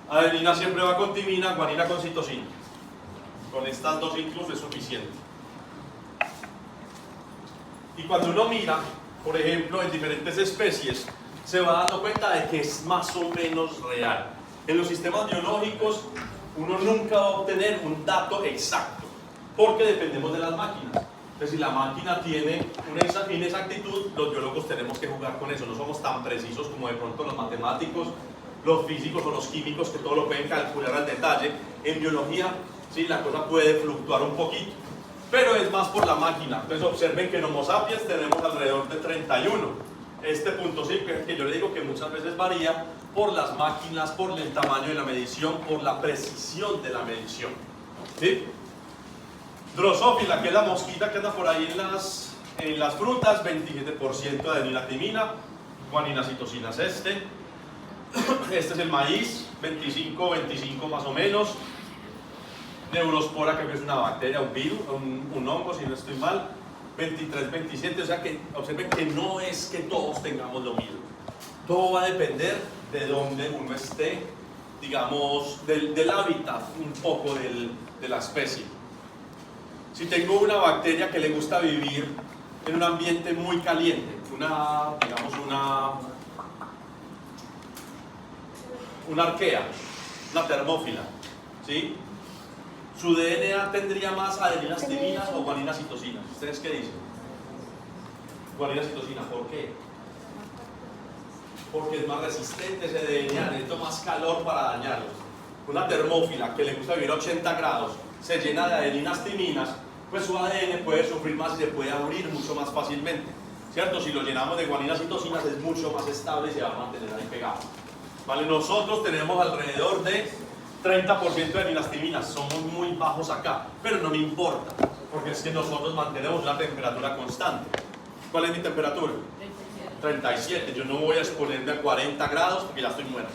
Adenina siempre va con timina, guanina con citosina. Con estas dos incluso es suficiente. Y cuando uno mira, por ejemplo, en diferentes especies, se va dando cuenta de que es más o menos real. En los sistemas biológicos, uno nunca va a obtener un dato exacto, porque dependemos de las máquinas. Entonces, si la máquina tiene una inexactitud, los biólogos tenemos que jugar con eso. No somos tan precisos como de pronto los matemáticos, los físicos o los químicos, que todo lo pueden calcular al detalle. En biología, sí, la cosa puede fluctuar un poquito, pero es más por la máquina. Entonces, observen que en Homo sapiens tenemos alrededor de 31. Este punto sí, que yo le digo que muchas veces varía por las máquinas, por el tamaño de la medición, por la precisión de la medición. ¿Sí? Drosófila, que es la mosquita que anda por ahí en las frutas, 27% de adenina-timina, guanina, citosina es este. Este es el maíz, 25 más o menos. Neurospora, que es una bacteria, un virus, un hongo, si no estoy mal, 23, 27, o sea que observen que no es que todos tengamos lo mismo. Todo va a depender de dónde uno esté, digamos, del hábitat, un poco de la especie. Si tengo una bacteria que le gusta vivir en un ambiente muy caliente, una arquea, una termófila, ¿sí? Su DNA tendría más adeninas timinas o guaninas citosinas. ¿Ustedes qué dicen? Guanina citosina, ¿por qué? Porque es más resistente ese DNA, necesita más calor para dañarlos. Una termófila que le gusta vivir a 80 grados, se llena de adeninas timinas, pues su ADN puede sufrir más y se puede abrir mucho más fácilmente, ¿cierto? Si lo llenamos de guaninas citosinas es mucho más estable y se va a mantener ahí pegado. ¿Vale? Nosotros tenemos alrededor de 30% de adeninas-timinas, somos muy bajos acá, pero no me importa, porque es que nosotros mantenemos una temperatura constante. ¿Cuál es mi temperatura? 37. Yo no voy a exponerme a 40 grados porque ya estoy muerto.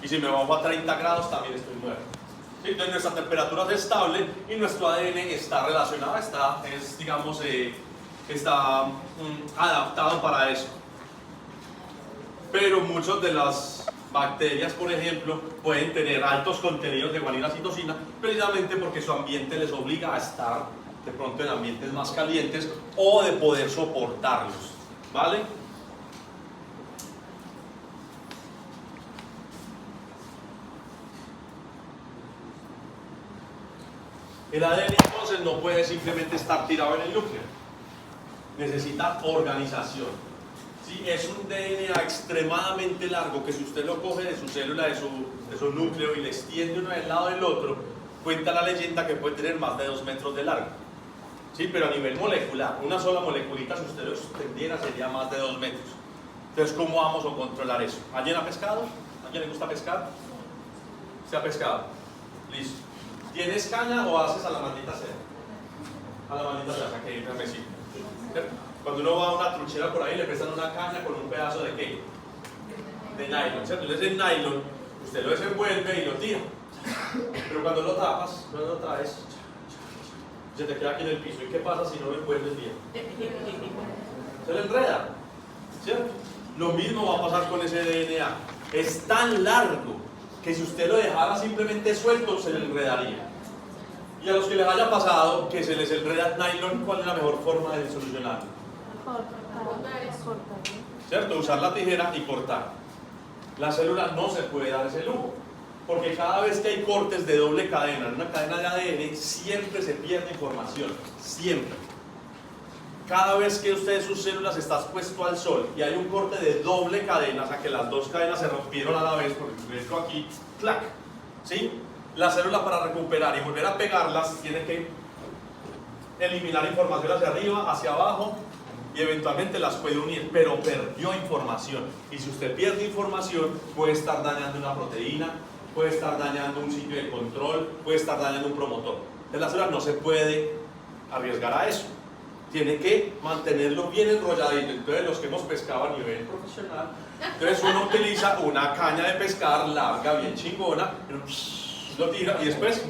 Y si me bajo a 30 grados también estoy muerto. ¿Sí? Entonces nuestra temperatura es estable y nuestro ADN está relacionado, está adaptado para eso. Pero muchas de las bacterias, por ejemplo, pueden tener altos contenidos de guanina citosina precisamente porque su ambiente les obliga a estar de pronto en ambientes más calientes o de poder soportarlos, ¿vale? El ADN entonces no puede simplemente estar tirado en el núcleo, necesita organización. Sí, es un DNA extremadamente largo que si usted lo coge de su célula, de su núcleo y le extiende uno del lado del otro, cuenta la leyenda que puede tener más de 2 metros de largo. Sí, pero a nivel molecular, una sola moleculita si usted lo extendiera sería más de 2 metros. Entonces, ¿cómo vamos a controlar eso? ¿Alguien ha pescado? ¿A quién le gusta pescar? ¿Se ha pescado? Listo. ¿Tienes caña o haces a la maldita sea? A la maldita sea, que me sirve. Cuando uno va a una truchera por ahí le prestan una caña con un pedazo de ¿qué? De nylon, ¿cierto? Entonces el nylon usted lo desenvuelve y lo tira, pero cuando lo tapas, cuando lo traes, se te queda aquí en el piso. ¿Y qué pasa si no lo envuelves bien? Se le enreda, ¿cierto? Lo mismo va a pasar con ese DNA. Es tan largo que si usted lo dejara simplemente suelto se le enredaría. Y a los que les haya pasado que se les enreda el nylon, ¿cuál es la mejor forma de solucionarlo? ¿Cierto? Usar la tijera y cortar. La célula no se puede dar ese lujo, porque cada vez que hay cortes de doble cadena en una cadena de ADN, siempre se pierde información, siempre. Cada vez que usted sus células está expuesto al sol y hay un corte de doble cadena, o sea que las dos cadenas se rompieron a la vez, porque esto aquí, clac, ¿sí? La célula para recuperar y volver a pegarlas tiene que eliminar información hacia arriba, hacia abajo y eventualmente las puede unir, pero perdió información. Y si usted pierde información, puede estar dañando una proteína, puede estar dañando un sitio de control, puede estar dañando un promotor. Entonces la célula no se puede arriesgar a eso. Tiene que mantenerlo bien enrolladito. Entonces los que hemos pescado a nivel profesional, entonces uno utiliza una caña de pescar larga, bien chingona, lo tira y después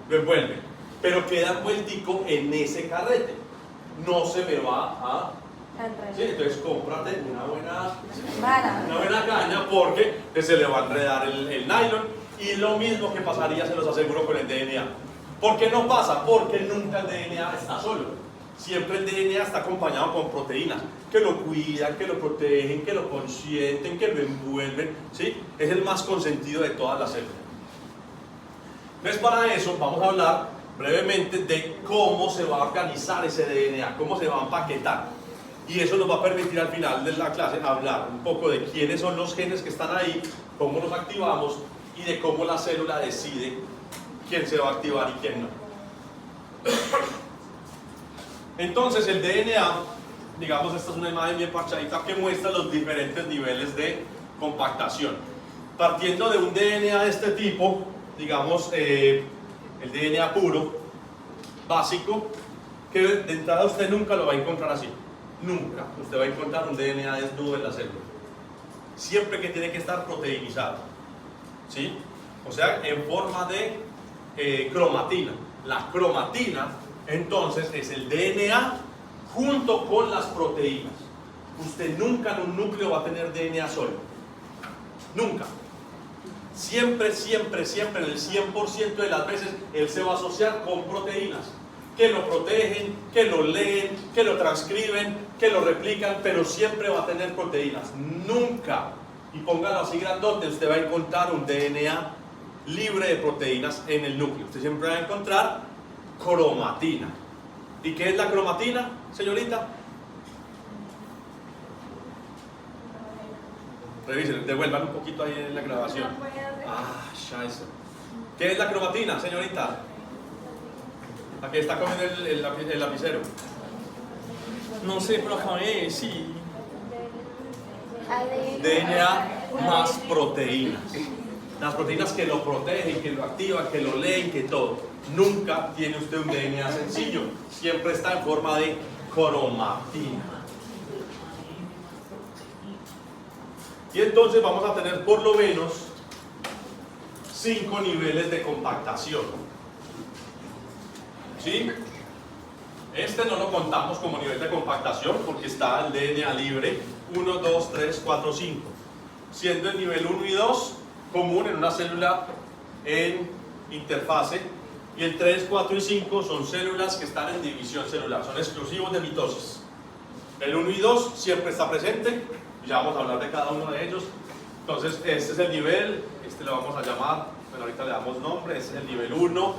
lo envuelve, pero queda envueltico en ese carrete, no se me va a... Sí, entonces cómprate una buena caña porque se le va a enredar el nylon Y lo mismo que pasaría, se los aseguro, con el DNA. ¿Por qué no pasa? Porque nunca el DNA está solo. Siempre el DNA está acompañado con proteínas que lo cuidan, que lo protegen, que lo consienten, que lo envuelven, ¿sí? Es el más consentido de todas las células. Entonces, para eso vamos a hablar brevemente de cómo se va a organizar ese DNA, cómo se va a empaquetar. Y eso nos va a permitir al final de la clase hablar un poco de quiénes son los genes que están ahí, cómo los activamos y de cómo la célula decide quién se va a activar y quién no. Entonces el DNA, digamos, esta es una imagen bien parchadita que muestra los diferentes niveles de compactación. Partiendo de un DNA de este tipo, digamos, el DNA puro, básico, que de entrada usted nunca lo va a encontrar así. Nunca. Usted va a encontrar un DNA desnudo en la célula. Siempre que tiene que estar proteinizado. ¿Sí? O sea, en forma de cromatina. La cromatina, entonces, es el DNA junto con las proteínas. Usted nunca en un núcleo va a tener DNA solo. Nunca. Siempre, siempre, siempre, en el 100% de las veces, él se va a asociar con proteínas que lo protegen, que lo leen, que lo transcriben, que lo replican, pero siempre va a tener proteínas. Nunca, y póngalo así grandote, usted va a encontrar un DNA libre de proteínas en el núcleo. Usted siempre va a encontrar cromatina. ¿Y qué es la cromatina, señorita? Revisen, devuelvan un poquito ahí en la grabación. Ah, scheiße. ¿Qué es la cromatina, señorita? Aquí está comiendo el lapicero. No sé, pero acabé, sí. DNA más proteínas. Las proteínas que lo protegen, que lo activan, que lo leen, que todo. Nunca tiene usted un DNA sencillo. Siempre está en forma de cromatina. Y entonces vamos a tener por lo menos 5 niveles de compactación. ¿Sí? Este no lo contamos como nivel de compactación porque está el DNA libre 1, 2, 3, 4, 5. Siendo el nivel 1 y 2 común en una célula en interfase. Y el 3, 4 y 5 son células que están en división celular, son exclusivos de mitosis. El 1 y 2 siempre está presente. Ya vamos a hablar de cada uno de ellos. Entonces, este es el nivel, este lo vamos a llamar, bueno, ahorita le damos nombre, este es el nivel 1,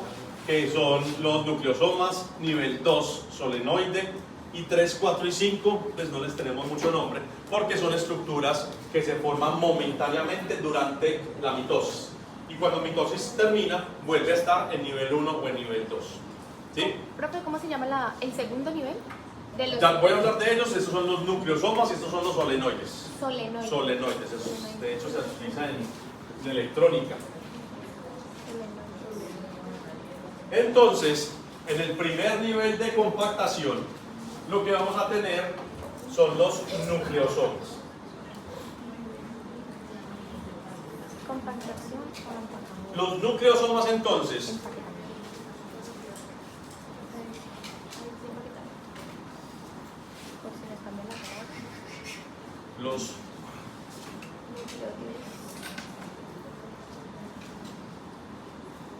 que son los nucleosomas, nivel 2, solenoide, y 3, 4 y 5, pues no les tenemos mucho nombre, porque son estructuras que se forman momentáneamente durante la mitosis. Y cuando mitosis termina, vuelve a estar en nivel 1 o en nivel 2. ¿Sí? Profe, ¿cómo se llama el segundo nivel? Ya voy a hablar de ellos, estos son los nucleosomas y estos son los solenoides. Solenoides. Solenoides, esos, de hecho se utiliza en electrónica. Entonces, en el primer nivel de compactación, lo que vamos a tener son los nucleosomas. Compactación. Los nucleosomas entonces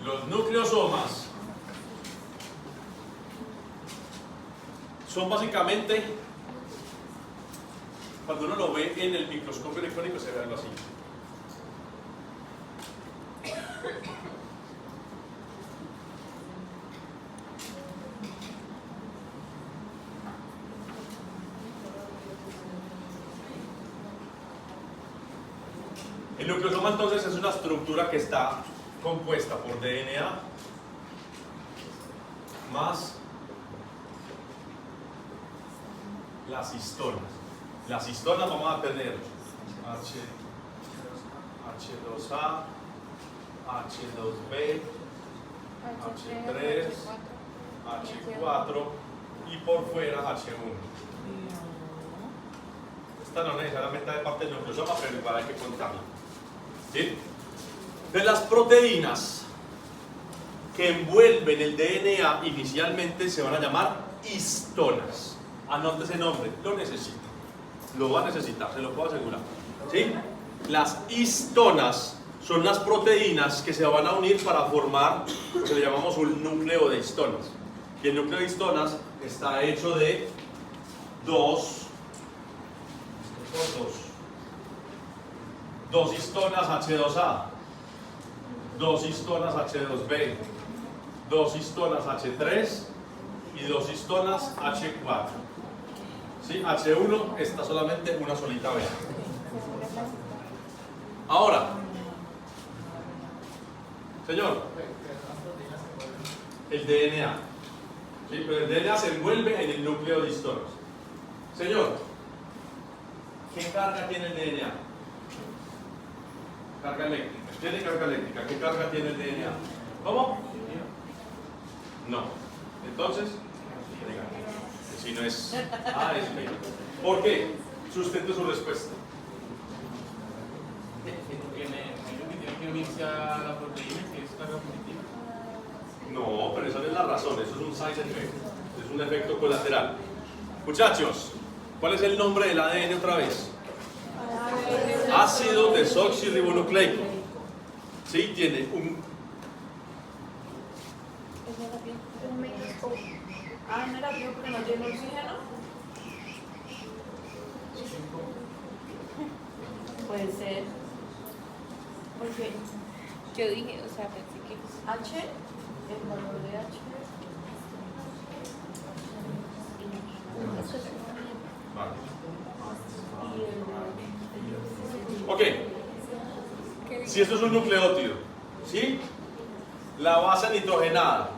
los nucleosomas son básicamente, cuando uno lo ve en el microscopio electrónico se ve algo así. El nucleosoma entonces es una estructura que está compuesta por DNA más las histonas. Las histonas vamos a tener H2A, H2B, H3, H4 y por fuera H1. Esta no necesariamente es parte del nucleosoma, pero igual hay que contarla. ¿Sí? De las proteínas que envuelven el DNA inicialmente se van a llamar histonas. Anote ese nombre, lo necesita. Lo va a necesitar, se lo puedo asegurar. ¿Sí? Las histonas son las proteínas que se van a unir para formar lo que le llamamos un núcleo de histonas. Y el núcleo de histonas está hecho de dos histonas H2A, dos histonas H2B, dos histonas H3 y dos histonas H4. ¿Sí? H1 está solamente una solita vez. Ahora, señor, el DNA. ¿Sí? Pero el DNA se envuelve en el núcleo de histonas. Señor, ¿qué carga tiene el DNA? Carga eléctrica. Tiene carga eléctrica. ¿Qué carga tiene el DNA? ¿Cómo? No. Entonces, si no es A, es B. ¿Por qué? Sustente su respuesta. Tiene que unirse a la proteína que es carga positiva. No, pero esa no es la razón, eso es un side effect, es un efecto colateral. Muchachos, ¿cuál es el nombre del ADN otra vez? Ácido desoxirribonucleico. Sí, tiene un... Ah, negativo porque no tiene oxígeno. Puede ser. Porque Yo dije, o sea, pensé que H, el valor de H. Ok, si esto es un nucleótido, ¿sí? La base nitrogenada,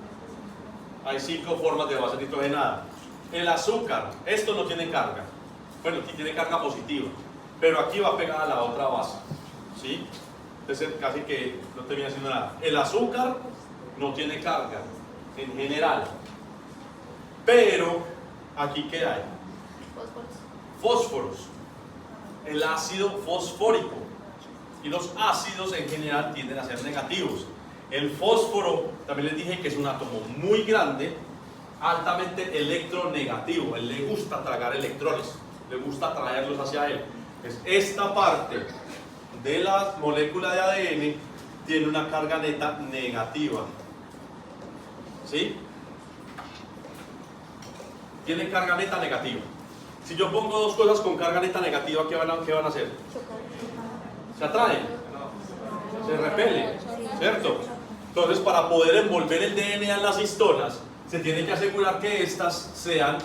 hay 5 formas de base nitrogenada. El azúcar, esto no tiene carga, bueno, aquí tiene carga positiva, pero aquí va pegada a la otra base, ¿sí? Entonces casi que no termina haciendo nada. El azúcar no tiene carga, en general, pero aquí ¿qué hay? Fósforos, el ácido fosfórico, y los ácidos en general tienden a ser negativos. El fósforo, también les dije que es un átomo muy grande, altamente electronegativo. Él le gusta tragar electrones, le gusta traerlos hacia él. Entonces, esta parte de la molécula de ADN tiene una carga neta negativa. ¿Sí? Tiene carga neta negativa. Si yo pongo dos cosas con carga neta negativa, ¿qué van a hacer? Se atraen, se repelen, ¿cierto? Entonces, para poder envolver el DNA en las histonas, se tiene que asegurar que estas sean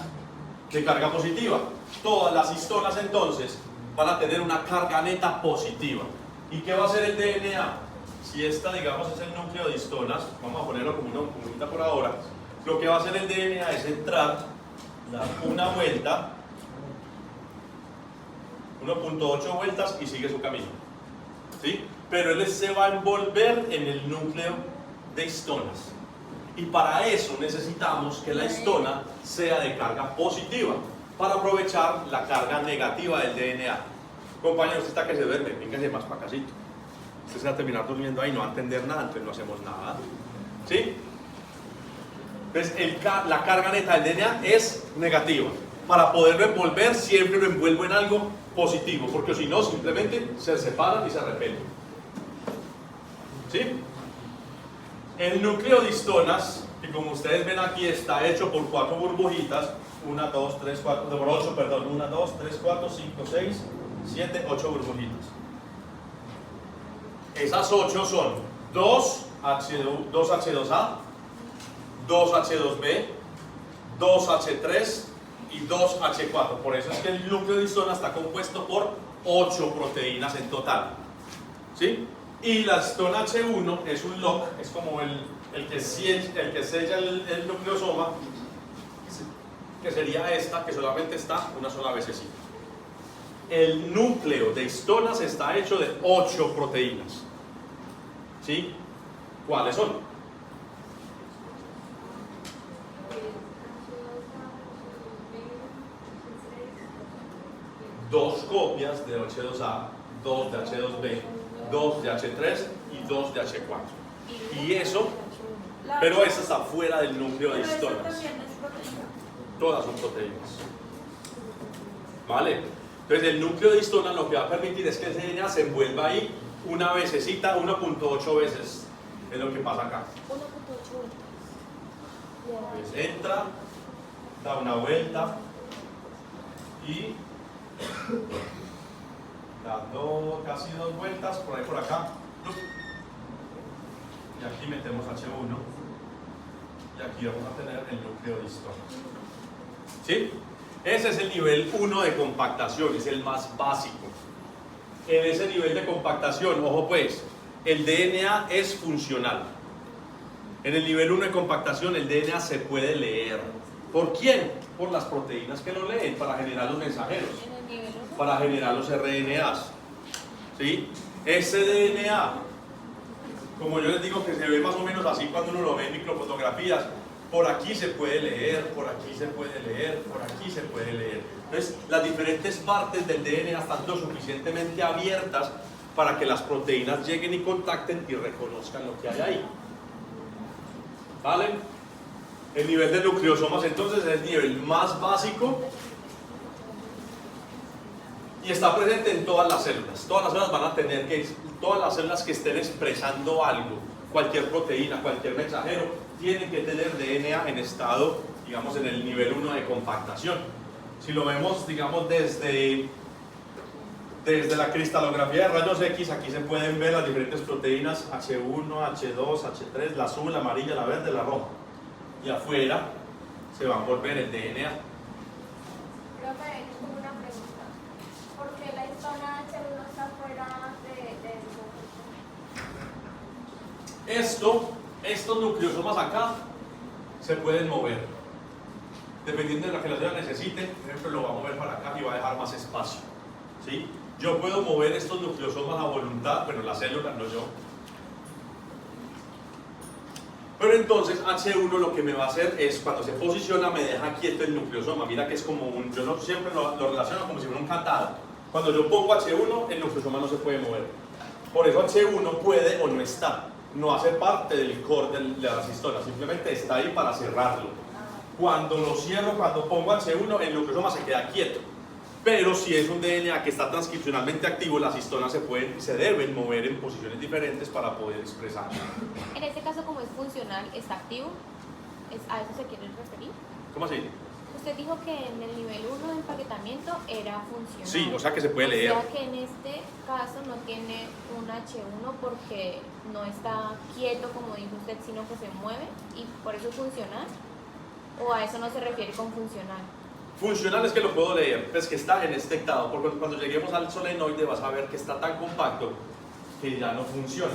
de carga positiva. Todas las histonas, entonces, van a tener una carga neta positiva. ¿Y qué va a hacer el DNA? Si esta, digamos, es el núcleo de histonas, vamos a ponerlo como una burbujita por ahora, lo que va a hacer el DNA es entrar, dar una vuelta, 1.8 vueltas y sigue su camino, ¿sí? Pero él se va a envolver en el núcleo de histonas, y para eso necesitamos que la histona sea de carga positiva para aprovechar la carga negativa del DNA. Compañeros, usted está que se duerme, véngase más para casito. Usted se va a terminar durmiendo ahí, no va a entender nada, entonces no hacemos nada, ¿sí? Entonces la carga neta del DNA es negativa. Para poderlo envolver siempre lo envuelvo en algo positivo, porque si no simplemente se separan y se repelen. ¿Sí? El núcleo de histonas, que como ustedes ven aquí está hecho por 4 burbujitas, 1, 2, 3, 4, por 8, perdón, 1, 2, 3, 4, 5, 6, 7, 8 burbujitas. Esas 8 son 2 H2A, 2 H2B, 2 H3 y 2 H4. Por eso es que el núcleo de histona está compuesto por 8 proteínas en total, ¿sí? Y la histona H1 es un lock, es como el que sella el nucleosoma, que sería esta, que solamente está una sola vecesita. El núcleo de histonas está hecho de 8 proteínas, ¿sí? ¿Cuáles son? Dos copias de H2A, 2 de H2B, 2 de H3 y 2 de H4. Y eso, pero esa está fuera del núcleo de histonas. Todas son proteínas. ¿Vale? Entonces el núcleo de histonas lo que va a permitir es que el DNA se envuelva ahí una vecesita, 1.8 veces es lo que pasa acá. 1.8 vueltas. Pues entra, da una vuelta y da casi 2 vueltas por ahí por acá. Y aquí metemos H1 y aquí vamos a tener el núcleo de histona. ¿Sí? Ese es el nivel 1 de compactación, es el más básico. En ese nivel de compactación, ojo pues, el DNA es funcional. En el nivel 1 de compactación el DNA se puede leer. ¿Por quién? Por las proteínas que lo leen para generar los mensajeros, En el nivel 1. para generar los RNAs. ¿Sí? Ese DNA, como yo les digo que se ve más o menos así cuando uno lo ve en microfotografías, por aquí se puede leer, por aquí se puede leer, por aquí se puede leer. Entonces, las diferentes partes del DNA están lo suficientemente abiertas para que las proteínas lleguen y contacten y reconozcan lo que hay ahí. ¿Vale? El nivel de nucleosomas entonces es el nivel más básico y está presente en todas las células. Todas las células van a tener que, todas las células que estén expresando algo, cualquier proteína, cualquier mensajero, tienen que tener DNA en estado, digamos, en el nivel 1 de compactación. Si lo vemos, digamos, desde la cristalografía de rayos X, aquí se pueden ver las diferentes proteínas H1, H2, H3, la azul, la amarilla, la verde, la roja. Y afuera se va a envolver el DNA. Profe, tengo una pregunta. ¿Por qué la histona H1 está fuera de Estos nucleosomas acá se pueden mover. Dependiendo de lo que la célula necesite, por ejemplo, lo va a mover para acá y va a dejar más espacio. ¿Sí? Yo puedo mover estos nucleosomas a voluntad, bueno, la célula, no yo. Pero entonces H1 lo que me va a hacer es, cuando se posiciona, me deja quieto el nucleosoma. Mira que es como un, yo no, siempre lo relaciono como si fuera un candado. Cuando yo pongo H1, el nucleosoma no se puede mover. Por eso H1 puede o no está. No hace parte del core de las histonas, simplemente está ahí para cerrarlo. Cuando lo cierro, cuando pongo H1, el nucleosoma se queda quieto. Pero si es un DNA que está transcripcionalmente activo, las histonas se deben mover en posiciones diferentes para poder expresar. En este caso, como es funcional, está activo. ¿A eso se quiere referir? ¿Cómo así? Usted dijo que en el nivel 1 de empaquetamiento era funcional. Sí, o sea que se puede leer. O sea que en este caso no tiene un H1 porque no está quieto, como dijo usted, sino que se mueve y por eso es funcional. ¿O a eso no se refiere con funcional? Funcional es que lo puedo leer, es que está en este estado, porque cuando lleguemos al solenoide vas a ver que está tan compacto que ya no funciona.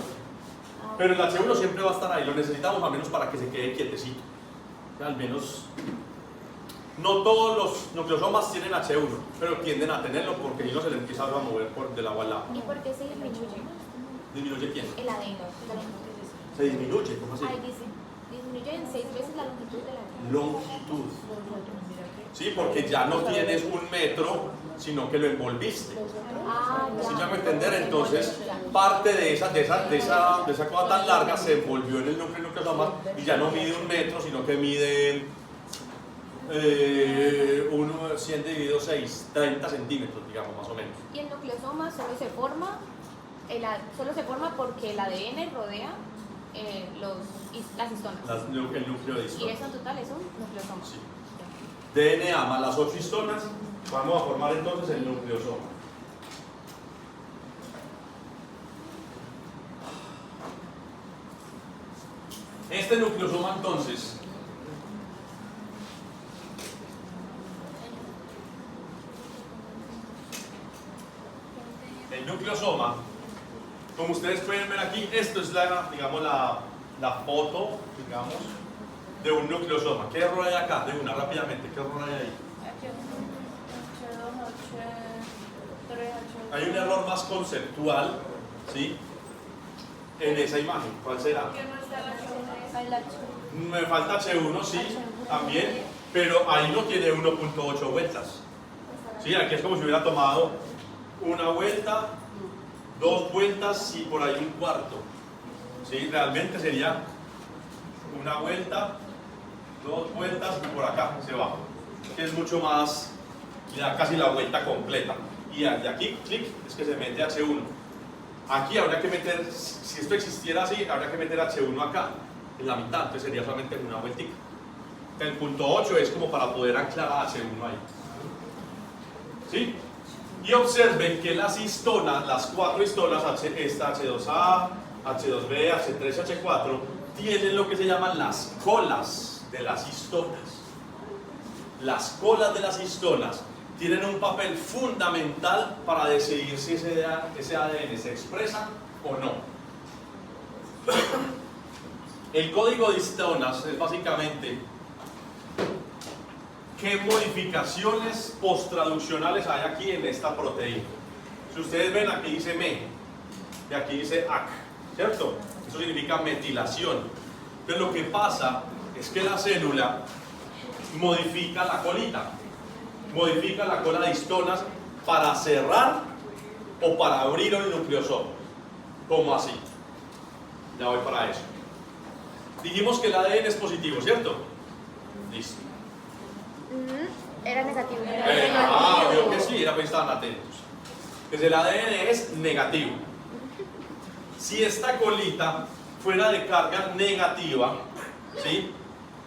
Pero el H1 siempre va a estar ahí, lo necesitamos al menos para que se quede quietecito. Al menos, no todos los nucleosomas tienen H1, pero tienden a tenerlo porque si no se le empieza a mover por del agua al lado. ¿Y por qué se disminuye? ¿Disminuye quién? El ADN. Se disminuye, ¿cómo así? Ahí dice, disminuye en 6 veces la longitud de la ADN. Longitud. Sí, porque ya no tienes 1 metro, sino que lo envolviste. ¿Sí me hago entender? Entonces, parte de esa cosa tan larga se envolvió en el núcleo nucleosoma y ya no mide 1 metro, sino que mide 100 dividido 6, 30 centímetros, digamos, más o menos. Y el nucleosoma solo se forma porque el ADN rodea las histonas. El núcleo de Y histona. eso en total es un nucleosoma. Sí. DNA más las 8 histonas, vamos a formar entonces el nucleosoma. Este nucleosoma entonces el nucleosoma, como ustedes pueden ver aquí, esto es digamos la foto, digamos, de un nucleosoma. ¿Qué error hay acá? De una, rápidamente, ¿qué error hay ahí? Hay un error más conceptual, ¿sí? En esa imagen. ¿Cuál será? ¿Por qué no está la H1? Me falta H1, sí, también, pero ahí no tiene 1.8 vueltas. Sí, aquí es como si hubiera tomado una vuelta, 2 vueltas y por ahí 1/4. Sí, realmente sería una vuelta, 2 vueltas y por acá se va. Que es mucho más, ya casi la vuelta completa. Y de aquí, clic, es que se mete H1. Aquí habría que meter, si esto existiera así, habría que meter H1 acá, en la mitad, entonces sería solamente una vueltica. El punto 8 es como para poder anclar a H1 ahí. ¿Sí? Y observen que las histonas, las 4 histonas, esta H2A, H2B, H3 y H4, tienen lo que se llaman las colas de las histonas. Las colas de las histonas tienen un papel fundamental para decidir si ese ADN se expresa o no. El código de histonas es básicamente qué modificaciones posttraduccionales hay aquí en esta proteína. Si ustedes ven, aquí dice me y aquí dice AC, ¿cierto? Eso significa metilación. Entonces lo que pasa es que la célula modifica la colita, modifica la cola de histonas para cerrar o para abrir el nucleosoma. ¿Cómo así? Ya voy para eso. Dijimos que el ADN es positivo, ¿cierto? Listo. Era negativo. Veo que sí, era que estaban atentos. Entonces el ADN es negativo. Si esta colita fuera de carga negativa, ¿sí?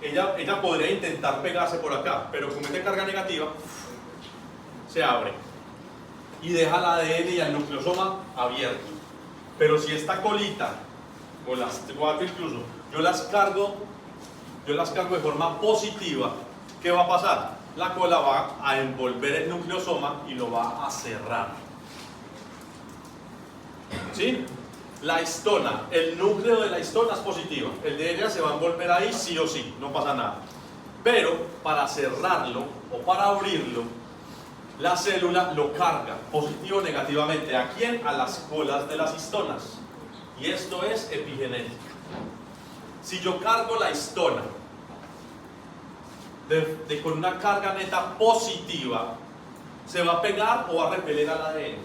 Ella podría intentar pegarse por acá, pero como es de carga negativa, se abre y deja el ADN y el nucleosoma abierto. Pero si esta colita, o las 4 incluso, yo las cargo de forma positiva, ¿qué va a pasar? La cola va a envolver el nucleosoma y lo va a cerrar. ¿Sí? La histona, el núcleo de la histona es positivo. El DNA se va a envolver ahí sí o sí, no pasa nada. Pero para cerrarlo o para abrirlo, la célula lo carga positivo o negativamente. ¿A quién? A las colas de las histonas. Y esto es epigenética. Si yo cargo la histona con una carga neta positiva, ¿se va a pegar o va a repeler al ADN?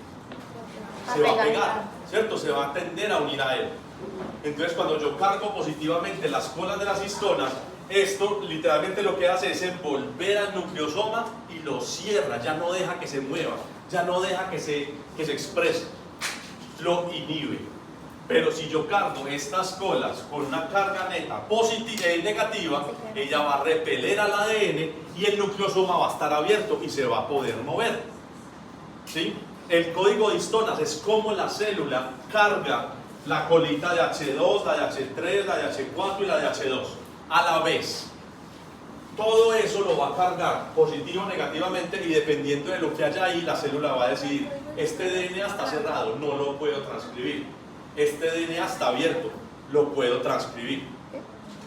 Se va a pegar, ¿cierto? Se va a tender a unir a él. Entonces cuando yo cargo positivamente las colas de las histonas, esto literalmente lo que hace es envolver al nucleosoma y lo cierra, ya no deja que se mueva, ya no deja que se exprese, lo inhibe. Pero si yo cargo estas colas con una carga neta positiva y negativa, ella va a repeler al ADN y el nucleosoma va a estar abierto y se va a poder mover. ¿Sí? El código de histonas es como la célula carga la colita de H2, la de H3, la de H4 y la de H2 a la vez. Todo eso lo va a cargar positivo o negativamente y dependiendo de lo que haya ahí, la célula va a decidir: este DNA está cerrado, no lo puedo transcribir. Este DNA está abierto, lo puedo transcribir.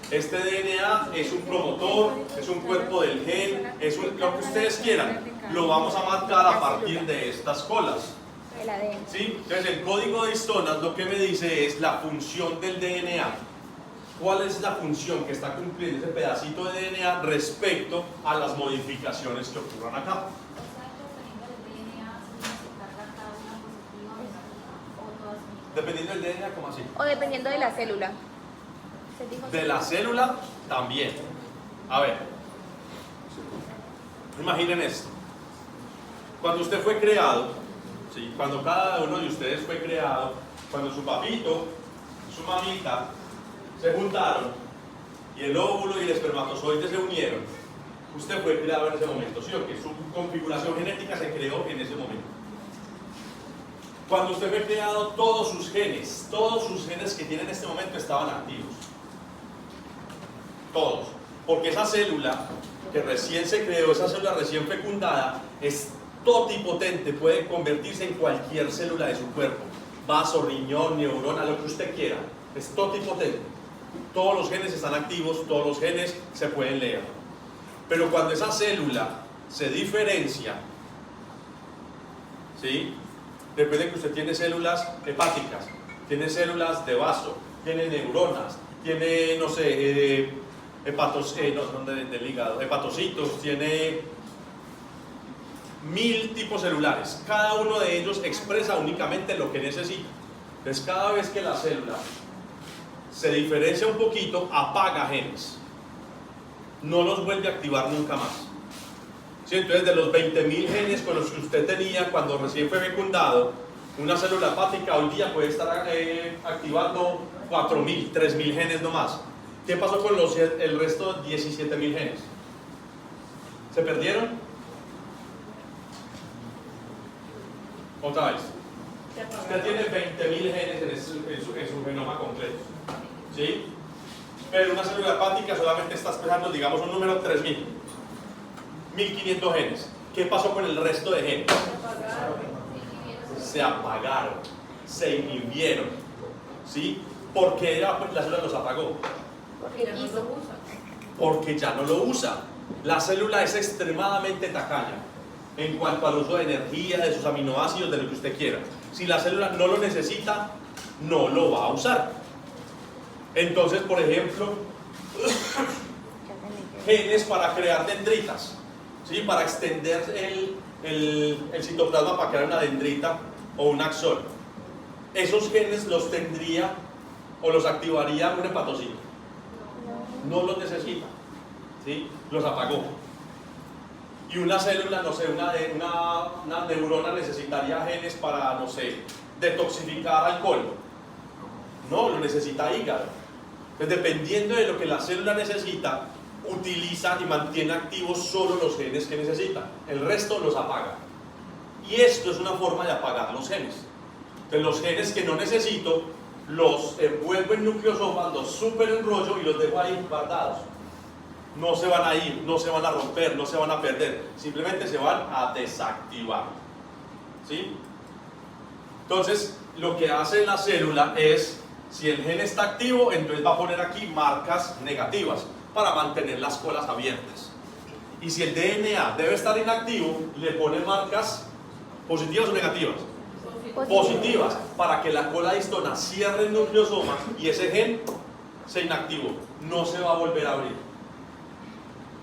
Este DNA es un promotor, es un cuerpo del gen, es lo que ustedes quieran. Lo vamos a marcar a partir de estas colas. El ADN. ¿Sí? Entonces el código de histonas lo que me dice es la función del DNA. ¿Cuál es la función que está cumpliendo ese pedacito de DNA respecto a las modificaciones que ocurran acá? Dependiendo del DNA, ¿cómo así? O dependiendo de la célula. De la célula también. A ver, imaginen esto. Cuando usted fue creado, ¿sí? Cuando cada uno de ustedes fue creado, cuando su papito, su mamita se juntaron y el óvulo y el espermatozoide se unieron, usted fue creado en ese momento, ¿sí o qué? Su configuración genética se creó en ese momento. Cuando usted fue creado, todos sus genes que tiene en este momento estaban activos. Todos. Porque esa célula que recién se creó, esa célula recién fecundada, es totipotente, puede convertirse en cualquier célula de su cuerpo. Vaso, riñón, neurona, lo que usted quiera. Es totipotente. Todos los genes están activos, todos los genes se pueden leer. Pero cuando esa célula se diferencia, ¿sí? Recuerden que usted tiene células hepáticas, tiene células de vaso, tiene neuronas, tiene, no sé, del hígado, hepatocitos, tiene 1000 tipos celulares. Cada uno de ellos expresa únicamente lo que necesita. Entonces, cada vez que la célula se diferencia un poquito, apaga genes. No los vuelve a activar nunca más. ¿Sí? Entonces, de los 20.000 genes con los que usted tenía cuando recién fue fecundado, Una célula hepática hoy día puede estar activando 4.000, 3.000 genes nomás. ¿Qué pasó con el resto de 17.000 genes? ¿Se perdieron? Otra vez. Usted tiene 20.000 genes en su genoma completo. ¿Sí? Pero una célula hepática solamente está expresando, digamos, un número 3.000. 1.500 genes. ¿Qué pasó con el resto de genes? Se apagaron, se inhibieron. ¿Sí? ¿Por qué la célula los apagó? Porque ya no lo usa. La célula es extremadamente tacaña en cuanto al uso de energía, de sus aminoácidos, de lo que usted quiera. Si la célula no lo necesita, no lo va a usar. Entonces, por ejemplo, genes para crear dendritas, ¿sí? Para extender el citoplasma para crear una dendrita o un axón. Esos genes los tendría o los activaría un hepatocito. No los necesita, ¿sí? Los apagó. Y una célula, no sé, una neurona necesitaría genes para, no sé, detoxificar alcohol. No, lo necesita hígado. Entonces, dependiendo de lo que la célula necesita, utiliza y mantiene activos solo los genes que necesita. El resto los apaga. Y esto es una forma de apagar los genes. Entonces, los genes que no necesito, los envuelvo en nucleosomas, los super enrollo y los dejo ahí guardados. No se van a ir, no se van a romper, no se van a perder, simplemente se van a desactivar. ¿Sí? Entonces, lo que hace la célula es, si el gen está activo, entonces va a poner aquí marcas negativas para mantener las colas abiertas. Y si el DNA debe estar inactivo, le pone marcas positivas o negativas. Positivas, para que la cola histona cierre el nucleosoma y ese gen se inactivó, no se va a volver a abrir.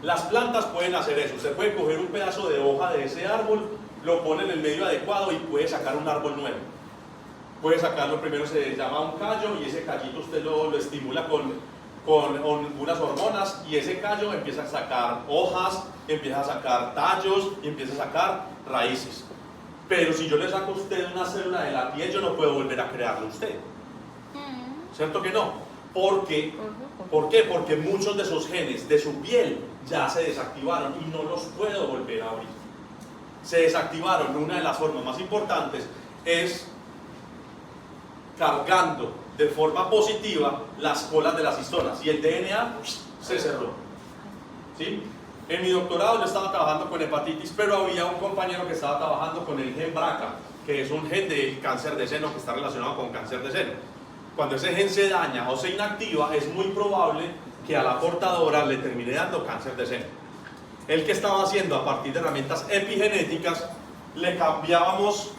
Las plantas pueden hacer eso. Usted puede coger un pedazo de hoja de ese árbol, lo pone en el medio adecuado y puede sacar un árbol nuevo. Puede sacarlo, primero se llama un callo y ese callito usted lo estimula con unas hormonas y ese callo empieza a sacar hojas, empieza a sacar tallos y empieza a sacar raíces. Pero si yo le saco a usted una célula de la piel, yo no puedo volver a crearlo usted. ¿Cierto que no? ¿Por qué? Porque muchos de esos genes de su piel ya se desactivaron y no los puedo volver a abrir. Se desactivaron. Una de las formas más importantes es cargando de forma positiva las colas de las histonas y el DNA se cerró. ¿Sí? En mi doctorado yo estaba trabajando con hepatitis, pero había un compañero que estaba trabajando con el gen BRCA, que es un gen del cáncer de seno que está relacionado con cáncer de seno. Cuando ese gen se daña o se inactiva, es muy probable que a la portadora le termine dando cáncer de seno. El que estaba haciendo a partir de herramientas epigenéticas, le cambiábamos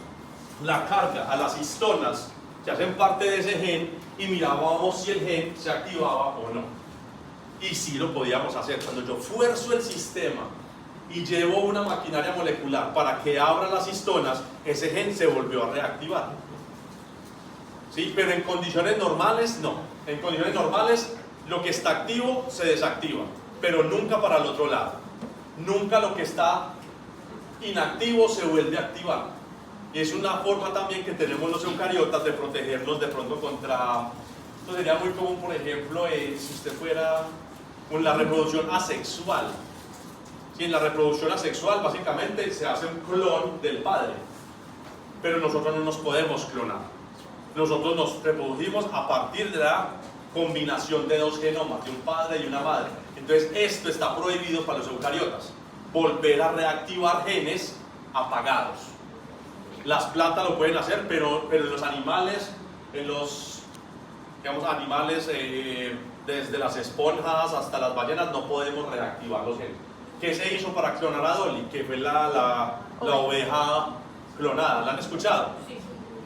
la carga a las histonas que hacen parte de ese gen y mirábamos si el gen se activaba o no. Y sí lo podíamos hacer. Cuando yo fuerzo el sistema y llevo una maquinaria molecular para que abra las histonas, ese gen se volvió a reactivar. ¿Sí? Pero en condiciones normales no. En condiciones normales lo que está activo se desactiva, pero nunca para el otro lado. Nunca lo que está inactivo se vuelve a activar. Y es una forma también que tenemos los eucariotas de protegerlos de pronto contra... Esto sería muy común, por ejemplo, si usted fuera con la reproducción asexual. ¿Sí? En la reproducción asexual básicamente se hace un clon del padre, pero nosotros no nos podemos clonar. Nosotros nos reproducimos a partir de la combinación de dos genomas, de un padre y una madre. Entonces esto está prohibido para los eucariotas, volver a reactivar genes apagados. Las plantas lo pueden hacer, pero en los animales, en los animales desde las esponjas hasta las ballenas no podemos reactivar los genes. ¿Qué se hizo para clonar a Dolly? Que fue la oveja clonada. ¿La han escuchado?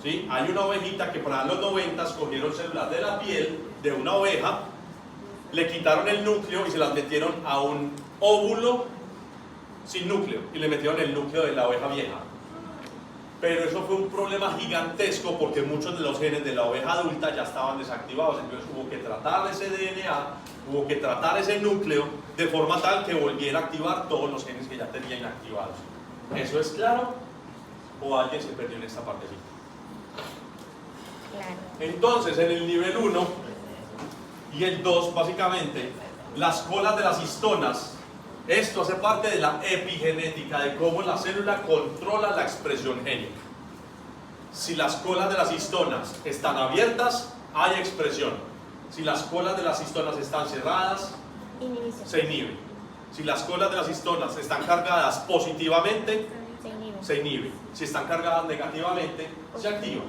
¿Sí? Hay una ovejita que para los 90 cogieron células de la piel de una oveja, le quitaron el núcleo y se las metieron a un óvulo sin núcleo y le metieron el núcleo de la oveja vieja. Pero eso fue un problema gigantesco porque muchos de los genes de la oveja adulta ya estaban desactivados. Entonces hubo que tratar ese DNA, hubo que tratar ese núcleo de forma tal que volviera a activar todos los genes que ya tenía inactivados. ¿Eso es claro? ¿O alguien se perdió en esta partecita? Claro. Entonces, en el nivel 1 y el 2, básicamente, las colas de las histonas, esto hace parte de la epigenética, de cómo la célula controla la expresión génica. Si las colas de las histonas están abiertas, hay expresión. Si las colas de las histonas están cerradas, Inhibición. se inhibe. Si las colas de las histonas están cargadas positivamente, Se inhibe. se inhibe. Si están cargadas negativamente, se activa.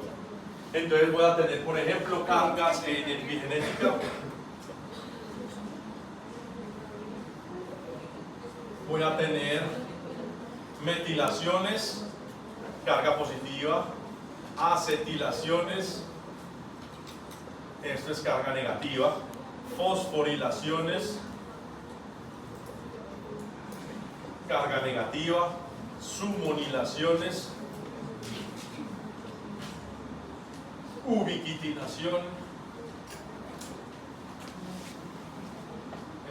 Entonces voy a tener, por ejemplo, cargas en epigenética. Voy a tener metilaciones, carga positiva, acetilaciones, esto es carga negativa, fosforilaciones, carga negativa, sumonilaciones, ubiquitinación.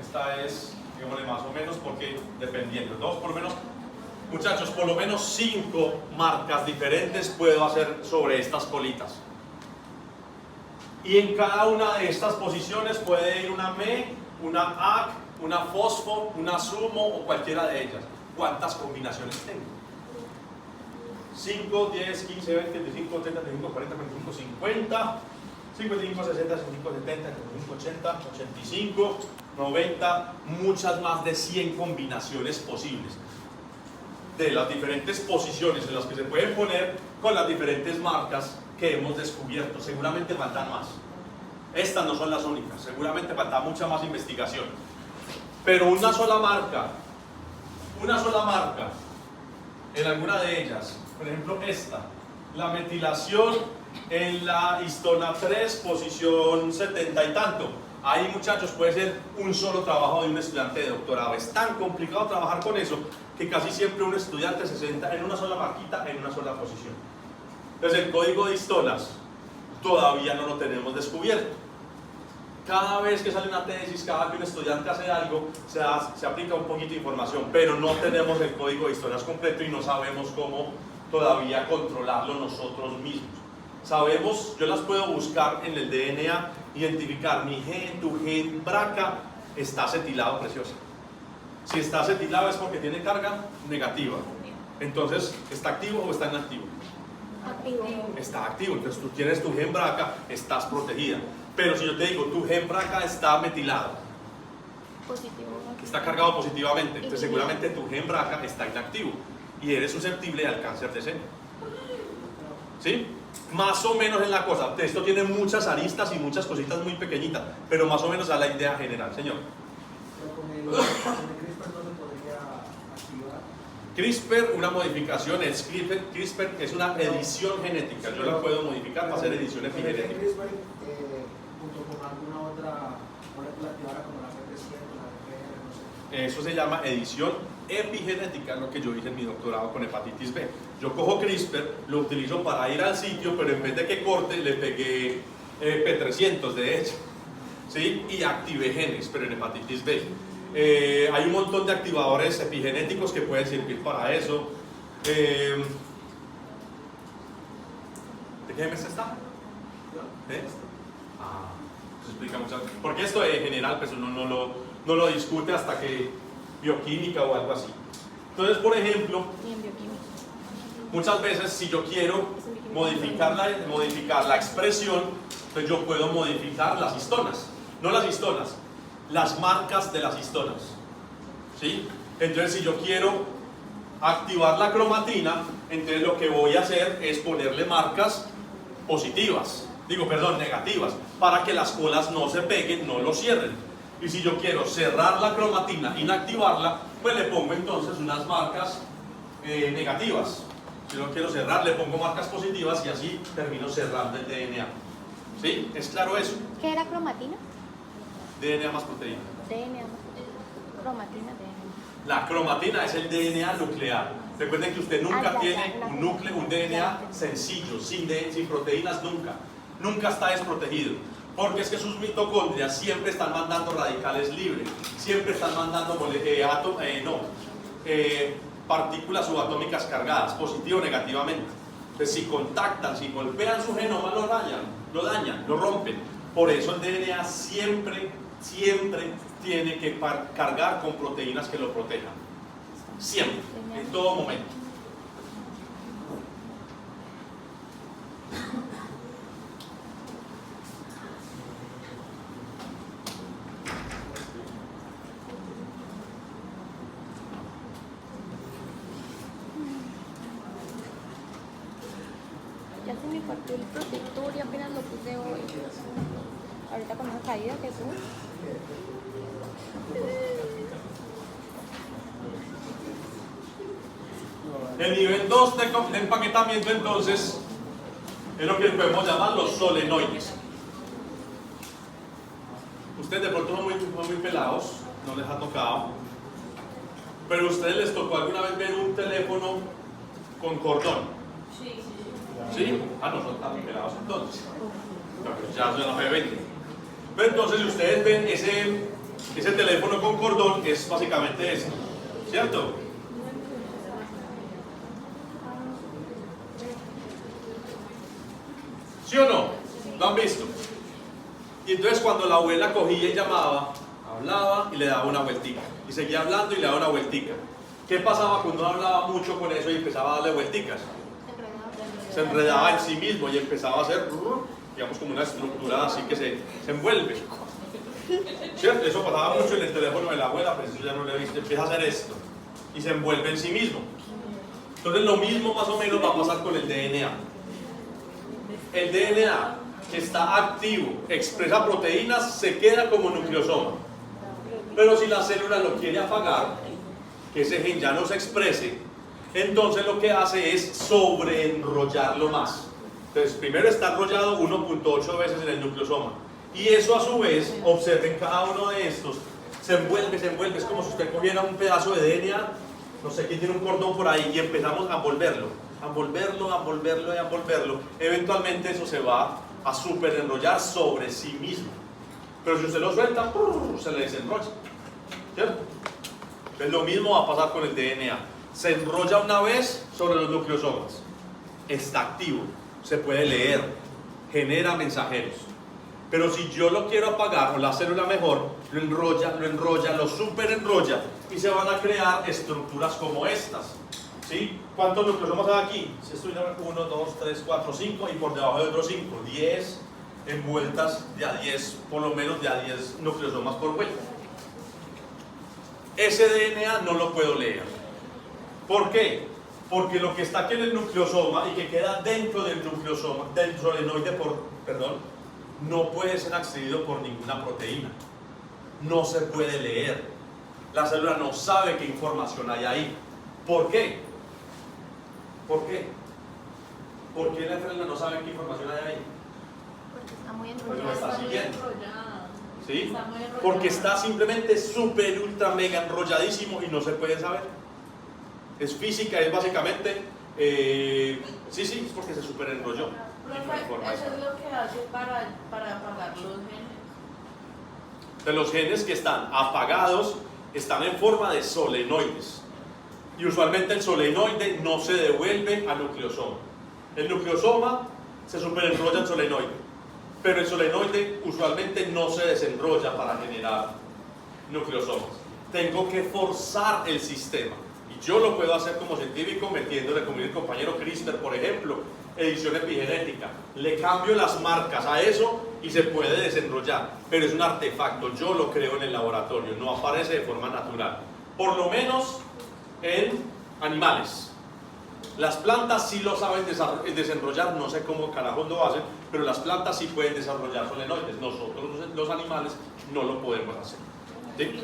Esta es, digámosle, más o menos, porque dependiendo, dos por lo menos, muchachos, por lo menos 5 marcas diferentes puedo hacer sobre estas colitas. Y en cada una de estas posiciones puede ir una ME, una AC, una fosfo, una sumo o cualquiera de ellas. ¿Cuántas combinaciones tengo? 5, 10, 15, 20, 25, 30, 35, 40, 45, 50, 55, 60, 65, 70, 75, 80, 85, 90, muchas más de 100 combinaciones posibles de las diferentes posiciones en las que se pueden poner con las diferentes marcas que hemos descubierto. Seguramente faltan más. Estas no son las únicas, seguramente falta mucha más investigación. Pero una sola marca en alguna de ellas, por ejemplo esta, la metilación en la histona 3, posición 70 y tanto. Ahí, muchachos, puede ser un solo trabajo de un estudiante de doctorado. Es tan complicado trabajar con eso que casi siempre un estudiante se sienta en una sola marquita, en una sola posición. Entonces el código de histonas todavía no lo tenemos descubierto. Cada vez que sale una tesis, cada que un estudiante hace algo, se aplica un poquito de información, pero no tenemos el código de histonas completo y no sabemos cómo todavía controlarlo nosotros mismos. Sabemos, yo las puedo buscar en el DNA, identificar mi gen, tu gen, BRCA, está acetilado, preciosa. Si está acetilado es porque tiene carga negativa. Entonces, ¿está activo o está inactivo? Activo. Está activo, entonces tú tienes tu gen BRCA, estás protegida. Pero si yo te digo, tu gen BRCA está metilado, Positivo. está cargado positivamente, entonces seguramente tu gen BRCA está inactivo y eres susceptible al cáncer de seno. ¿Sí? Más o menos es la cosa. Esto tiene muchas aristas y muchas cositas muy pequeñitas, pero más o menos es la idea general, señor. Pero con el CRISPR no se podría activar. CRISPR, una modificación, CRISPR es una edición genética. Yo la puedo modificar para hacer edición epigenética. CRISPR, junto con alguna otra molécula activada como la P300, la DPR, no sé. Eso se llama edición epigenética, lo que yo hice en mi doctorado con hepatitis B. Yo cojo CRISPR, lo utilizo para ir al sitio, pero en vez de que corte, le pegué P300 de hecho, ¿sí? Y activé genes, pero en hepatitis B. Hay un montón de activadores epigenéticos que pueden servir para eso. ¿De qué mes está? Eso explica mucho. Porque esto en general pues uno no lo discute hasta que bioquímica o algo así. Entonces, por ejemplo, Y en bioquímica. muchas veces si yo quiero modificar la expresión, pues yo puedo modificar las histonas. No las histonas, las marcas de las histonas. ¿Sí? Entonces, si yo quiero activar la cromatina, entonces lo que voy a hacer es ponerle marcas positivas, negativas, para que las colas no se peguen, no lo cierren. Y si yo quiero cerrar la cromatina, inactivarla, pues le pongo entonces unas marcas negativas. Si yo quiero cerrar, le pongo marcas positivas y así termino cerrando el DNA. ¿Sí? ¿Es claro eso? ¿Qué era cromatina? DNA más proteína. DNA. Cromatina, DNA. La cromatina es el DNA nuclear. Recuerden que usted nunca tiene un núcleo, un DNA sencillo, sin proteínas nunca. Nunca está desprotegido. Porque es que sus mitocondrias siempre están mandando radicales libres, siempre están mandando partículas subatómicas cargadas, positivo o negativamente. Entonces, si contactan, si golpean su genoma, lo dañan, lo rompen. Por eso el DNA siempre tiene que cargar con proteínas que lo protejan. Siempre, en todo momento. Ya se me partió el protector y apenas lo puse hoy. Ahorita con una caída que tuve. El nivel 2 de empaquetamiento, entonces, es lo que podemos llamar los solenoides. Ustedes de pronto son muy pelados, no les ha tocado, pero a ustedes les tocó alguna vez ver un teléfono con cordón. ¿Sí? Ah, no son tan pelados entonces. Ya son la P20. Pero entonces, si ustedes ven ese teléfono con cordón, es básicamente ese, ¿cierto? ¿Sí o no? ¿Lo han visto? Y entonces cuando la abuela cogía y llamaba, hablaba y le daba una vueltica. Y seguía hablando y le daba una vueltica. ¿Qué pasaba cuando uno hablaba mucho con eso y empezaba a darle vuelticas? Se enredaba en sí mismo y empezaba a hacer, digamos, como una estructura así que se envuelve. ¿Cierto? Eso pasaba mucho en el teléfono de la abuela, pero eso ya no lo he visto. Empieza a hacer esto y se envuelve en sí mismo. Entonces lo mismo más o menos va a pasar con el DNA. El DNA que está activo, expresa proteínas, se queda como nucleosoma. Pero si la célula lo quiere apagar, que ese gen ya no se exprese, entonces lo que hace es sobreenrollarlo más. Entonces primero está enrollado 1.8 veces en el nucleosoma. Y eso a su vez, observen cada uno de estos, se envuelve, es como si usted cogiera un pedazo de DNA, no sé quién tiene un cordón por ahí, y empezamos a envolverlo. Eventualmente eso se va a super enrollar sobre sí mismo. Pero si usted lo suelta, se le desenrolla. ¿Cierto? Pues lo mismo va a pasar con el DNA. Se enrolla una vez sobre los nucleosomas. Está activo, se puede leer, genera mensajeros. Pero si yo lo quiero apagar, o la célula mejor, lo enrolla, lo super enrolla, y se van a crear estructuras como estas. ¿Sí? ¿Cuántos nucleosomas hay aquí? Si estoy 1, 2, 3, 4, 5 y por debajo de otros 5, 10 envueltas de a 10, por lo menos de a 10 nucleosomas por vuelta. Ese DNA no lo puedo leer. ¿Por qué? Porque lo que está aquí en el nucleosoma y que queda dentro del nucleosoma, del solenoide, no puede ser accedido por ninguna proteína. No se puede leer. La célula no sabe qué información hay ahí. ¿Por qué? ¿Por qué? ¿Por qué la célula no sabe qué información hay ahí? Porque está muy Porque lo enrollado. está siguiendo. ¿Sí? Porque está simplemente súper, ultra, mega enrolladísimo y no se puede saber. Es física, es básicamente... sí, es porque se super enrolló. Eso es lo que hace para apagar los genes. De los genes que están apagados están en forma de solenoides. Y usualmente el solenoide no se devuelve al nucleosoma. El nucleosoma se superenrolla en solenoide, pero el solenoide usualmente no se desenrolla para generar nucleosomas. Tengo que forzar el sistema. Y yo lo puedo hacer como científico metiéndole, como mi compañero CRISPR, por ejemplo, edición epigenética. Le cambio las marcas a eso y se puede desenrollar. Pero es un artefacto, yo lo creo en el laboratorio, no aparece de forma natural. Por lo menos en animales. Las plantas sí lo saben desenrollar, no sé cómo carajos lo hacen, pero las plantas sí pueden desarrollar solenoides. Nosotros los animales no lo podemos hacer. ¿Sí?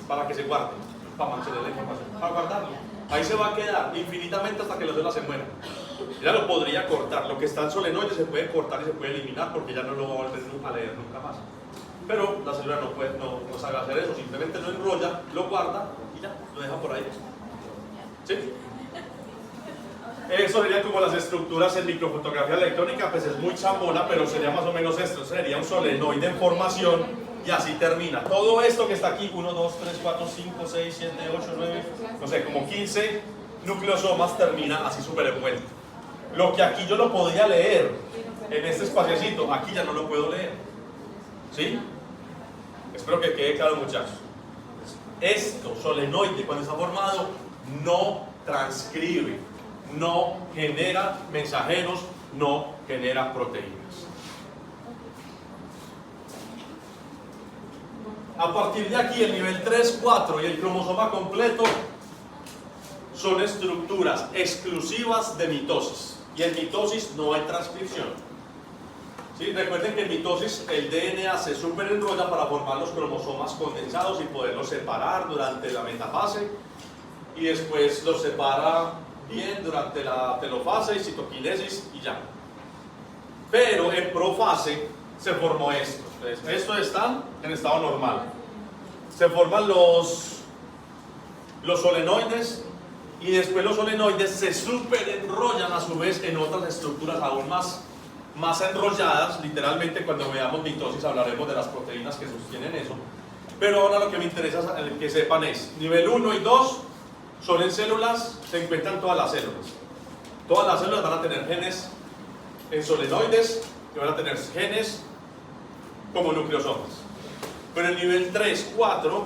Para que se guarde, para mantener la información, para guardarlo. Ahí se va a quedar infinitamente hasta que la célula se muera. Ya lo podría cortar, lo que está en solenoide se puede cortar y se puede eliminar porque ya no lo va a volver a leer nunca más. Pero la célula no sabe hacer eso, simplemente lo enrolla, lo guarda y ya, lo deja por ahí. ¿Sí? Eso sería como las estructuras en microfotografía electrónica, pues es muy chambona, pero sería más o menos esto, sería un solenoide en formación Y así termina. Todo esto que está aquí, 1, 2, 3, 4, 5, 6, 7, 8, 9, no sé, como 15 nucleosomas, termina así súper envuelto. Lo que aquí yo lo podía leer en este espaciocito, aquí ya no lo puedo leer. ¿Sí? Espero que quede claro, muchachos. Esto, solenoide, cuando está formado, no transcribe, no genera mensajeros, no genera proteínas. A partir de aquí, el nivel 3, 4 y el cromosoma completo son estructuras exclusivas de mitosis. Y en mitosis no hay transcripción. ¿Sí? Recuerden que en mitosis el DNA se superenrolla para formar los cromosomas condensados y poderlos separar durante la metafase. Y después los separa bien durante la telofase y citoquinesis y ya. Pero en profase se formó esto. Entonces, estos están en estado normal. Se forman los solenoides y después los solenoides se superenrollan a su vez en otras estructuras aún más enrolladas. Literalmente, cuando veamos mitosis hablaremos de las proteínas que sostienen eso. Pero ahora lo que me interesa que sepan es, nivel 1 y 2 son en células, se encuentran todas las células. Todas las células van a tener genes en solenoides y van a tener genes como nucleosomas. Pero el nivel 3, 4,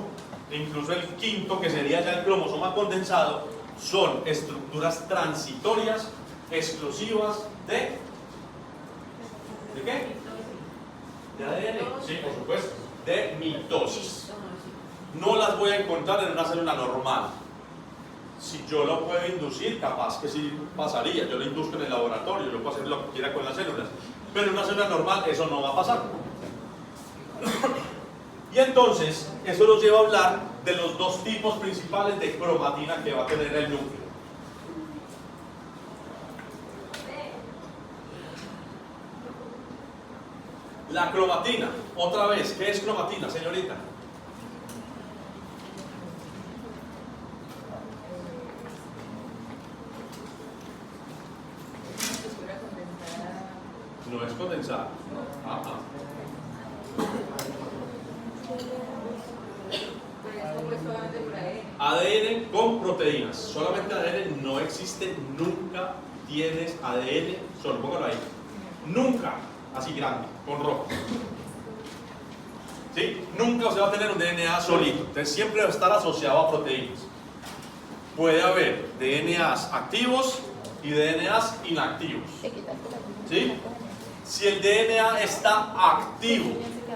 incluso el quinto, que sería ya el cromosoma condensado, son estructuras transitorias exclusivas ¿de qué? ¿De ADN? Sí, por supuesto. De mitosis. No las voy a encontrar en una célula normal. Si yo lo puedo inducir, capaz que sí pasaría. Yo lo induzco en el laboratorio, yo puedo hacer lo que quiera con las células. Pero en una célula normal eso no va a pasar. Y entonces, eso nos lleva a hablar de los dos tipos principales de cromatina que va a tener el núcleo. La cromatina, otra vez, ¿qué es cromatina, señorita? No es condensada. ADN con proteínas. Solamente ADN no existe, nunca tienes ADN solo, póngalo ahí. Nunca, así grande, con rojo. ¿Sí? Nunca usted va a tener un DNA solito. Entonces siempre va a estar asociado a proteínas. Puede haber DNAs activos y DNAs inactivos. ¿Sí? Si el DNA está activo,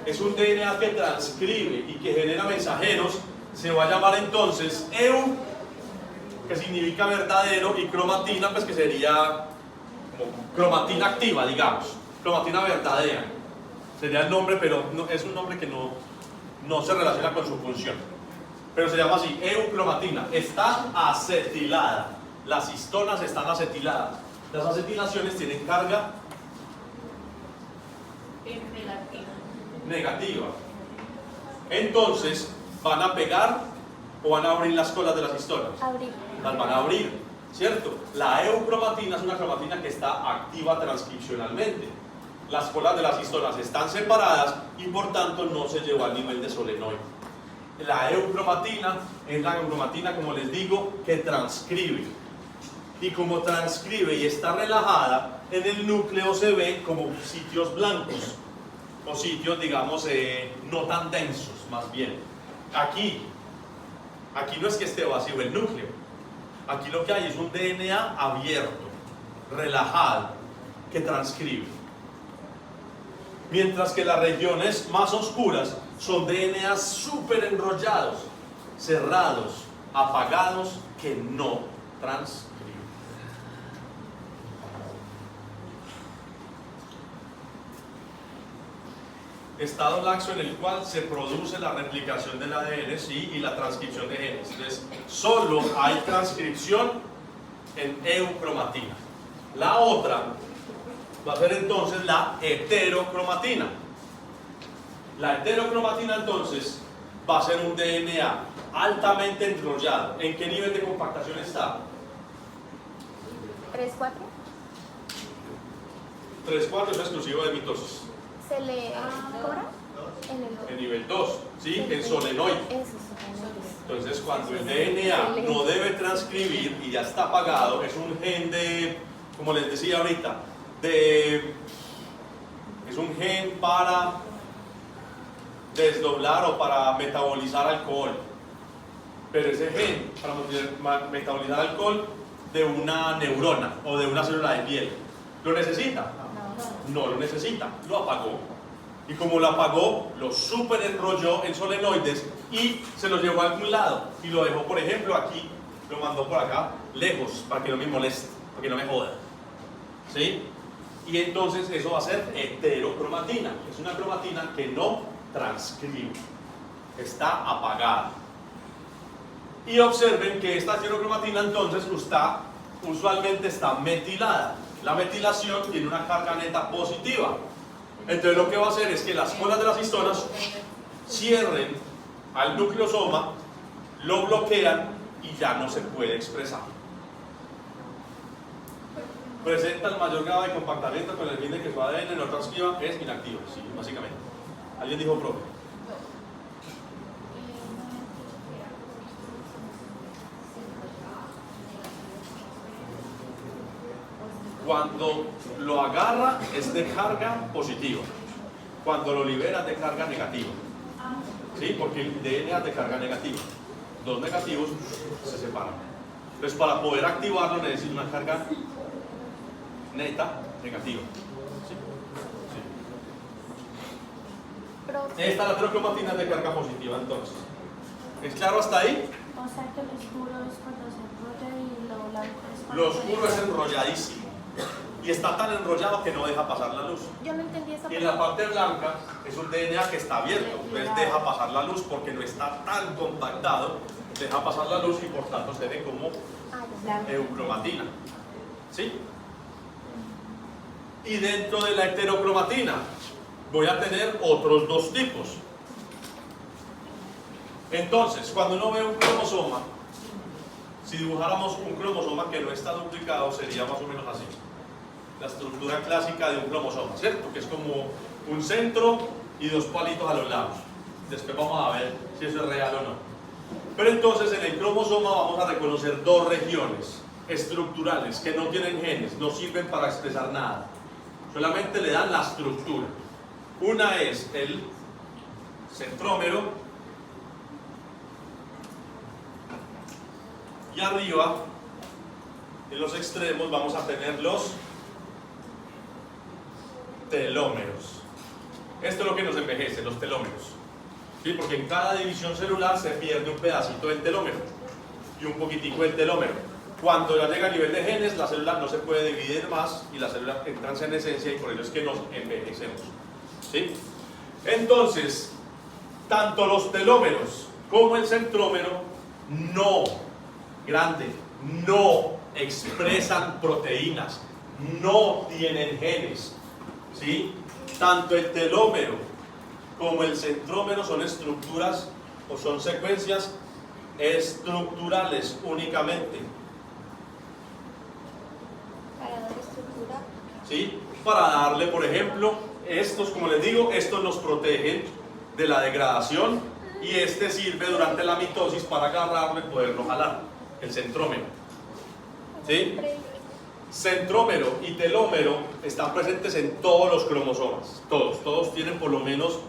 es un DNA que transcribe y que genera mensajeros, se va a llamar entonces EU, que significa verdadero, y cromatina, pues que sería como cromatina activa, digamos, cromatina verdadera. Sería el nombre, pero no, es un nombre que no se relaciona con su función. Pero se llama así, eucromatina. Está acetilada. Las histonas están acetiladas. Las acetilaciones tienen carga negativa. Entonces, ¿van a pegar o van a abrir las colas de las histonas? Abrir. Las van a abrir, ¿cierto? La eucromatina es una cromatina que está activa transcripcionalmente. Las colas de las histonas están separadas y por tanto no se llevó al nivel de solenoide. La eucromatina es la cromatina, como les digo, que transcribe. Y como transcribe y está relajada, en el núcleo se ve como sitios blancos o sitios, digamos, no tan densos, más bien. Aquí no es que esté vacío el núcleo. Aquí lo que hay es un DNA abierto, relajado, que transcribe. Mientras que las regiones más oscuras son DNA súper enrollados, cerrados, apagados, que no transcriben. Estado laxo en el cual se produce la replicación del ADN, sí, y la transcripción de genes. Entonces, solo hay transcripción en eucromatina. La otra va a ser entonces la heterocromatina. La heterocromatina entonces va a ser un DNA altamente enrollado. ¿En qué nivel de compactación está? 3-4. 3-4 es exclusivo de mitosis. Se le... ¿Cómo era? En nivel 2, ¿sí? En solenoide. Eso es solenoide. Entonces, cuando el DNA no debe transcribir y ya está apagado, es un gen de, como les decía ahorita, es un gen para desdoblar o para metabolizar alcohol. Pero ese gen para metabolizar alcohol de una neurona o de una célula de piel, ¿lo necesita? No lo necesita, lo apagó. Y como lo apagó, lo super enrolló en solenoides y se lo llevó a algún lado. Y lo dejó, por ejemplo, aquí, lo mandó por acá, lejos, para que no me moleste, para que no me joda. ¿Sí? Y entonces eso va a ser heterocromatina. Es una cromatina que no transcribe, está apagada. Y observen que esta heterocromatina entonces usualmente está metilada. La metilación tiene una carga neta positiva. Entonces lo que va a hacer es que las colas de las histonas cierren al nucleosoma, lo bloquean y ya no se puede expresar. Presenta el mayor grado de compactamiento con el fin de que su ADN no transcriba, es inactivo, sí, básicamente. ¿Alguien dijo profe? Cuando lo agarra es de carga positiva, cuando lo libera es de carga negativa. ¿Sí? Porque el DNA es de carga negativa. Dos negativos se separan. Entonces, para poder activarlo necesita una carga neta negativa. ¿Sí? Sí. Esta la heterocromatina es de carga positiva, entonces. ¿Es claro hasta ahí? O sea que lo oscuro es cuando se enrolla y lo blanco es cuando Lo oscuro es enrolladísimo. Y está tan enrollado que no deja pasar la luz. Yo no entendí esa Y en la parte blanca es un DNA que está abierto, entonces deja pasar la luz porque no está tan compactado, deja pasar la luz y por tanto se ve como eucromatina. ¿Sí? Y dentro de la heterocromatina voy a tener otros dos tipos. Entonces, cuando uno ve un cromosoma, si dibujáramos un cromosoma que no está duplicado, sería más o menos así. La estructura clásica de un cromosoma, ¿cierto? Que es como un centro y dos palitos a los lados. Después vamos a ver si eso es real o no. Pero entonces en el cromosoma vamos a reconocer dos regiones estructurales que no tienen genes, no sirven para expresar nada. Solamente le dan la estructura. Una es el centrómero y arriba, en los extremos, vamos a tener los telómeros. Esto es lo que nos envejece, los telómeros. ¿Sí? Porque en cada división celular se pierde un pedacito del telómero y un poquitico del telómero. Cuando ya llega a nivel de genes, la célula no se puede dividir más y la célula entra en senescencia y por ello es que nos envejecemos. ¿Sí? Entonces, tanto los telómeros como el centrómero no expresan proteínas, no tienen genes. ¿Sí? Tanto el telómero como el centrómero son estructuras o son secuencias estructurales únicamente. Para dar estructura. ¿Sí? Para darle, por ejemplo, estos, como les digo, estos nos protegen de la degradación y este sirve durante la mitosis para agarrarlo y poderlo jalar, el centrómero. ¿Sí? Centrómero y telómero están presentes en todos los cromosomas. Todos tienen por lo menos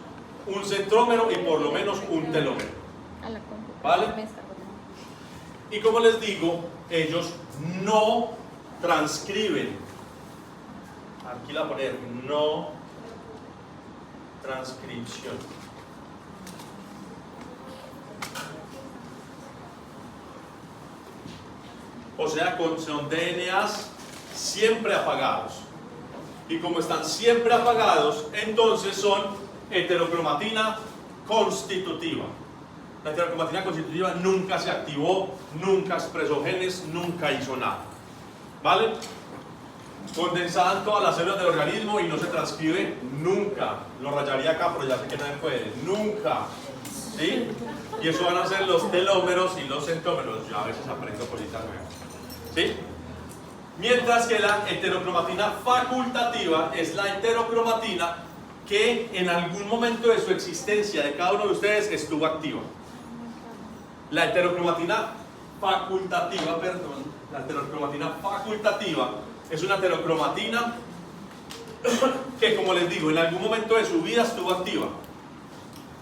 un centrómero y por lo menos un telómero. ¿Vale? Y como les digo, ellos no transcriben. Aquí la voy a poner, no transcripción. O sea, son DNAs siempre apagados. Y como están siempre apagados, entonces son heterocromatina constitutiva. La heterocromatina constitutiva nunca se activó, nunca expresó genes, nunca hizo nada. ¿Vale? Condensada en todas las células del organismo y no se transcribe nunca. Lo rayaría acá, pero ya sé que nadie puede. Nunca. ¿Sí? Y eso van a ser los telómeros y los centrómeros. Yo a veces aprendo cositas nuevas. ¿Sí? Mientras que la heterocromatina facultativa es la heterocromatina que en algún momento de su existencia de cada uno de ustedes estuvo activa. La heterocromatina facultativa, la heterocromatina facultativa es una heterocromatina que, como les digo, en algún momento de su vida estuvo activa,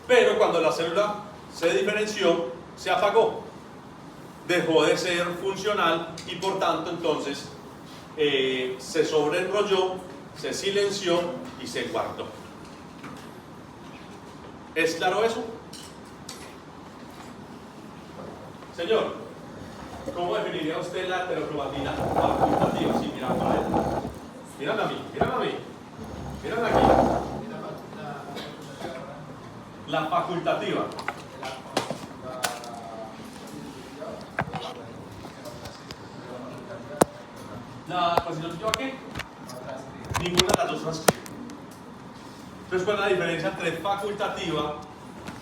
pero cuando la célula se diferenció, se apagó, dejó de ser funcional y por tanto entonces se sobreenrolló, se silenció y se guardó. ¿Es claro eso? Señor, ¿cómo definiría usted la heterocromatina facultativa? Sí, mira para él. Mírame a mí, mírame a mí. Mírame aquí. La facultativa. La constitutiva, ¿qué? Ninguna de las dos transcribe. Entonces, ¿cuál es la diferencia entre facultativa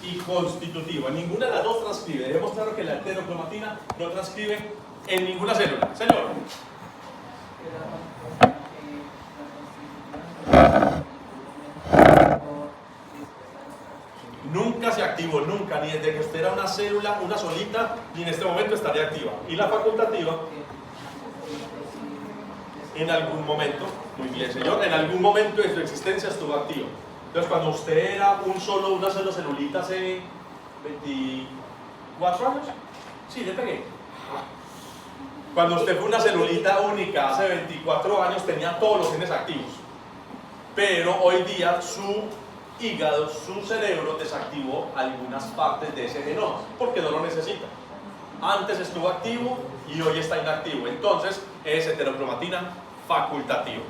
y constitutiva? Ninguna de las dos transcribe. Dejemos claro que la heterocromatina no transcribe en ninguna célula. Señor. Nunca se activó, nunca, ni desde que usted era una célula, una solita, ni en este momento estaría activa. Y la facultativa, en algún momento, muy bien señor, en algún momento de su existencia estuvo activa. Entonces cuando usted era una sola celulita hace 24 años, sí, le pegué. Cuando usted fue una celulita única hace 24 años tenía todos los genes activos. Pero hoy día su hígado, su cerebro desactivó algunas partes de ese genoma porque no lo necesita. Antes estuvo activo y hoy está inactivo. Entonces es heterocromatina facultativa.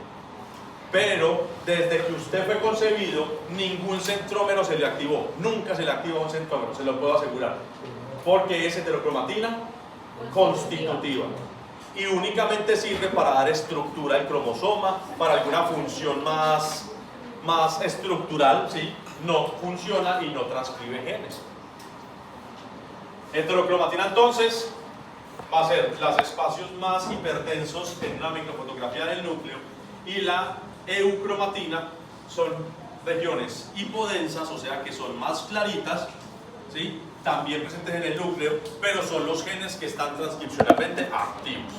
Pero desde que usted fue concebido, ningún centrómero se le activó. Nunca se le activó un centrómero, se lo puedo asegurar. Porque es heterocromatina constitutiva. Y únicamente sirve para dar estructura al cromosoma, para alguna función más estructural, ¿sí? No funciona y no transcribe genes. Heterocromatina entonces va a ser los espacios más hiperdensos en una microfotografía del núcleo, y la eucromatina son regiones hipodensas, o sea que son más claritas, ¿sí? También presentes en el núcleo, pero son los genes que están transcripcionalmente activos.